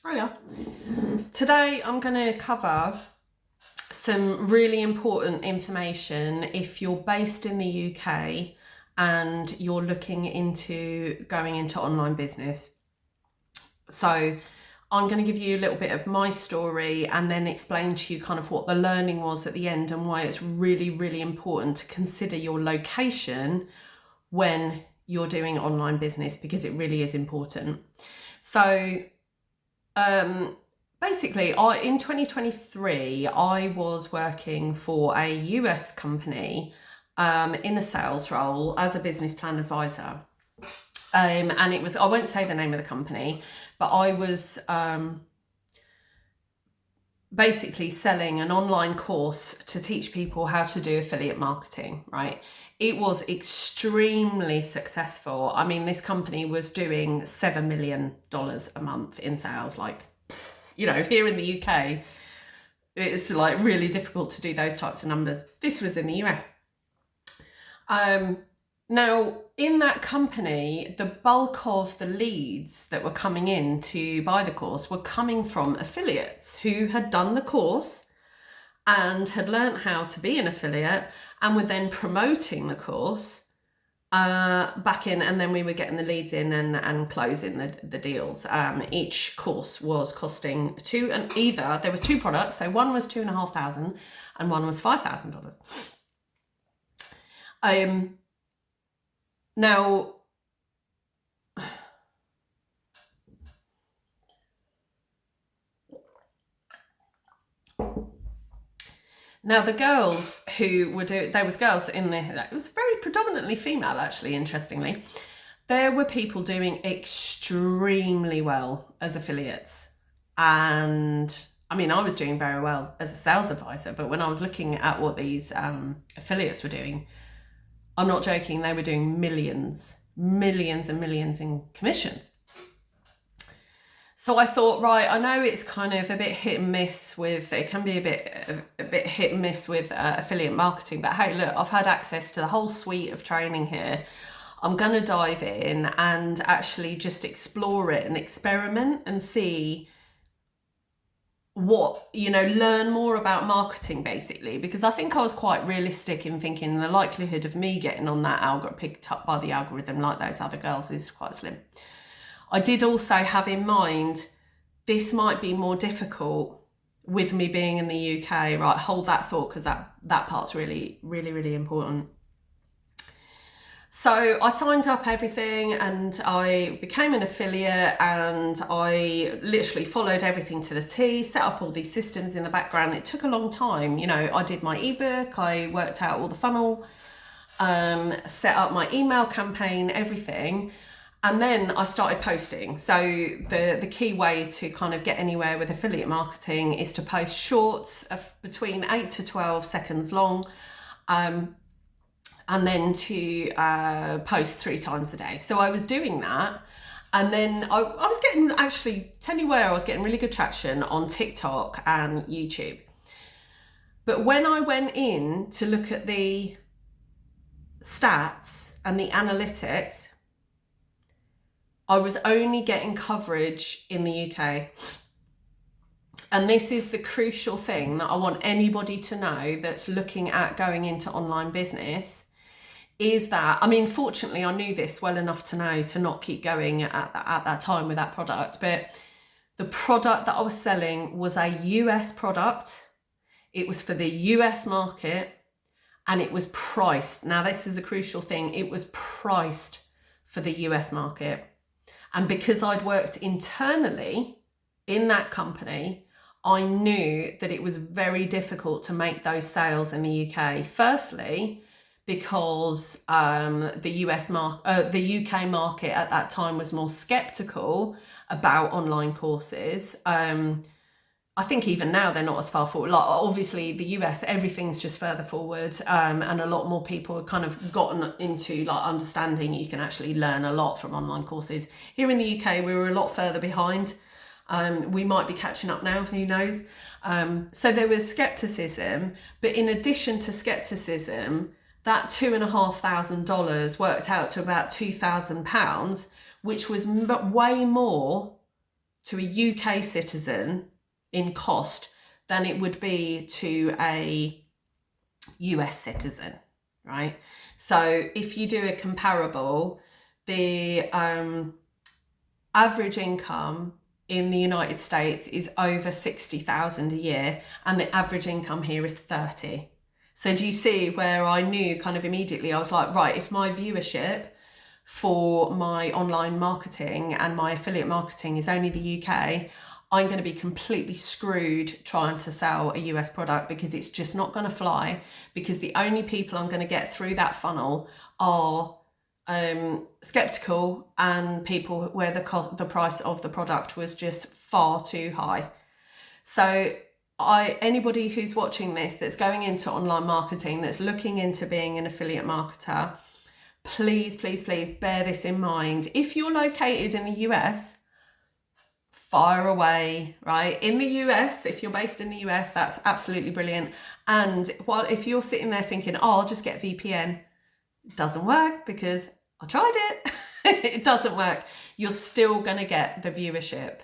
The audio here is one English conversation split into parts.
Oh yeah. Today I'm going to cover some really important information if you're based in the UK and you're looking into going into online business. So I'm going to give you a little bit of my story and then explain to you kind of what the learning was at the end and why it's really, really important to consider your location when you're doing online business, because it really is important. So basically, in 2023, I was working for a US company in a sales role as a business plan advisor. And it was, I won't say the name of the company, but I was basically selling an online course to teach people how to do affiliate marketing, right? It was extremely successful. I mean, this company was doing $7 million a month in sales. Like, you know, here in the UK, it's like really difficult to do those types of numbers. This was in the US. Now, in that company, the bulk of the leads that were coming in to buy the course were coming from affiliates who had done the course and had learned how to be an affiliate and were then promoting the course back in, and then we were getting the leads in and closing the deals. Each course was costing there was two products, so one was $2,500 and one was $5,000. Now, the girls who were there was girls in there, it was very predominantly female actually, interestingly. There were people doing extremely well as affiliates. And I mean, I was doing very well as a sales advisor, but when I was looking at what these affiliates were doing, I'm not joking, they were doing millions and millions in commissions. So I thought, right, I know it's kind of a bit hit and miss with, it can be a bit hit and miss with affiliate marketing, but hey, look, I've had access to the whole suite of training here. I'm going to dive in and actually just explore it and experiment and see learn more about marketing, basically, because I think I was quite realistic in thinking the likelihood of me getting on that algorithm, picked up by the algorithm like those other girls, is quite slim. I did also have in mind this might be more difficult with me being in the UK, right? Hold that thought, because that part's really, really, really important. So I signed up everything and I became an affiliate, and I literally followed everything to the T, set up all these systems in the background. It took a long time. You know, I did my ebook, I worked out all the funnel, set up my email campaign, everything. And then I started posting. So the key way to kind of get anywhere with affiliate marketing is to post shorts of between 8 to 12 seconds long. And then to post 3 times a day. So I was doing that. And then I was getting, actually, tell you where I was getting really good traction on TikTok and YouTube. But when I went in to look at the stats and the analytics, I was only getting coverage in the UK. And this is the crucial thing that I want anybody to know that's looking at going into online business, is that, I mean, fortunately, I knew this well enough to know to not keep going at that time with that product. But the product that I was selling was a US product. It was for the US market, and it was priced. Now, this is a crucial thing. It was priced for the US market. And because I'd worked internally in that company, I knew that it was very difficult to make those sales in the UK. Firstly, because the UK market at that time was more skeptical about online courses. I think even now they're not as far forward. Like, obviously the US, everything's just further forward, and a lot more people have kind of gotten into like understanding you can actually learn a lot from online courses. Here in the UK, we were a lot further behind. We might be catching up now, who knows? So there was skepticism, but in addition to skepticism, that $2,500 worked out to about £2,000, which was way more to a UK citizen in cost than it would be to a US citizen, right? So if you do a comparable, the average income in the United States is over 60,000 a year, and the average income here is 30. So do you see where I knew kind of immediately, I was like, right, if my viewership for my online marketing and my affiliate marketing is only the UK, I'm going to be completely screwed trying to sell a US product, because it's just not going to fly, because the only people I'm going to get through that funnel are skeptical and people where the price of the product was just far too high. So anybody who's watching this that's going into online marketing, that's looking into being an affiliate marketer, please, please, please bear this in mind. If you're located in the US, fire away, right? In the US, if you're based in the US, that's absolutely brilliant. And while if you're sitting there thinking, oh, I'll just get VPN, it doesn't work, because I tried it. It doesn't work. You're still going to get the viewership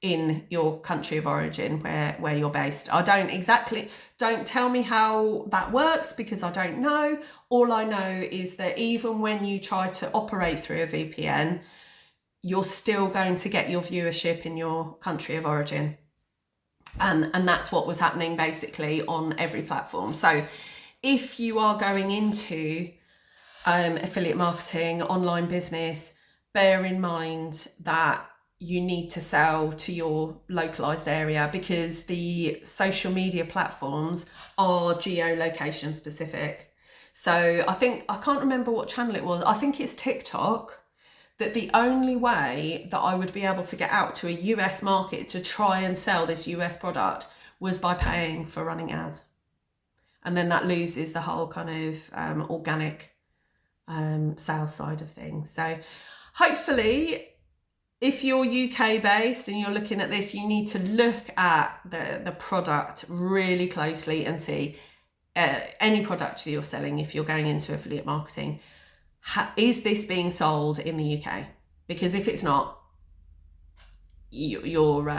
in your country of origin where you're based. Don't tell me how that works, because I don't know. All I know is that even when you try to operate through a VPN, you're still going to get your viewership in your country of origin. And that's what was happening basically on every platform. So if you are going into affiliate marketing, online business, bear in mind that you need to sell to your localized area, because the social media platforms are geolocation specific. So I can't remember what channel it was. I think it's TikTok, that the only way that I would be able to get out to a US market to try and sell this US product was by paying for running ads. And then that loses the whole kind of organic sales side of things. So hopefully, if you're UK based and you're looking at this, you need to look at the product really closely and see any product that you're selling, if you're going into affiliate marketing, is this being sold in the UK? Because if it's not, your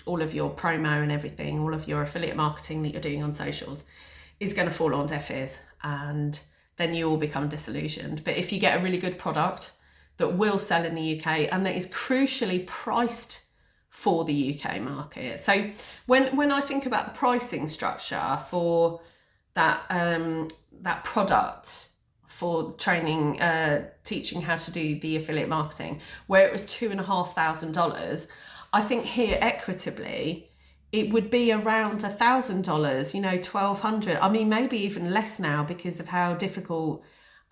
all of your promo and everything, all of your affiliate marketing that you're doing on socials is going to fall on deaf ears, and then you will become disillusioned. But if you get a really good product that will sell in the UK and that is crucially priced for the UK market. So when I think about the pricing structure for that product for training, teaching how to do the affiliate marketing, where it was $2,500, I think here equitably it would be around $1,000, $1,200. I mean, maybe even less now because of how difficult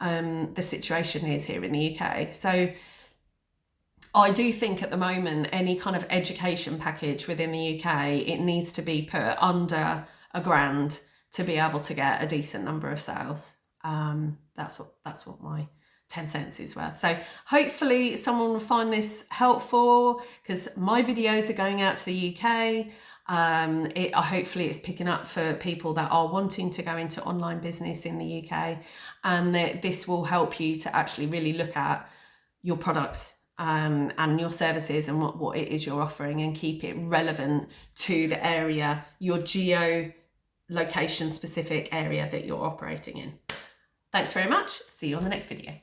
the situation is here in the UK. So I do think at the moment, any kind of education package within the UK, it needs to be put under $1,000 to be able to get a decent number of sales. That's what my 10 cents is worth. So hopefully someone will find this helpful, because my videos are going out to the UK. Hopefully it's picking up for people that are wanting to go into online business in the UK, and this will help you to actually really look at your products and your services and what it is you're offering, and keep it relevant to the area, your geo location specific area that you're operating in. Thanks very much. See you on the next video.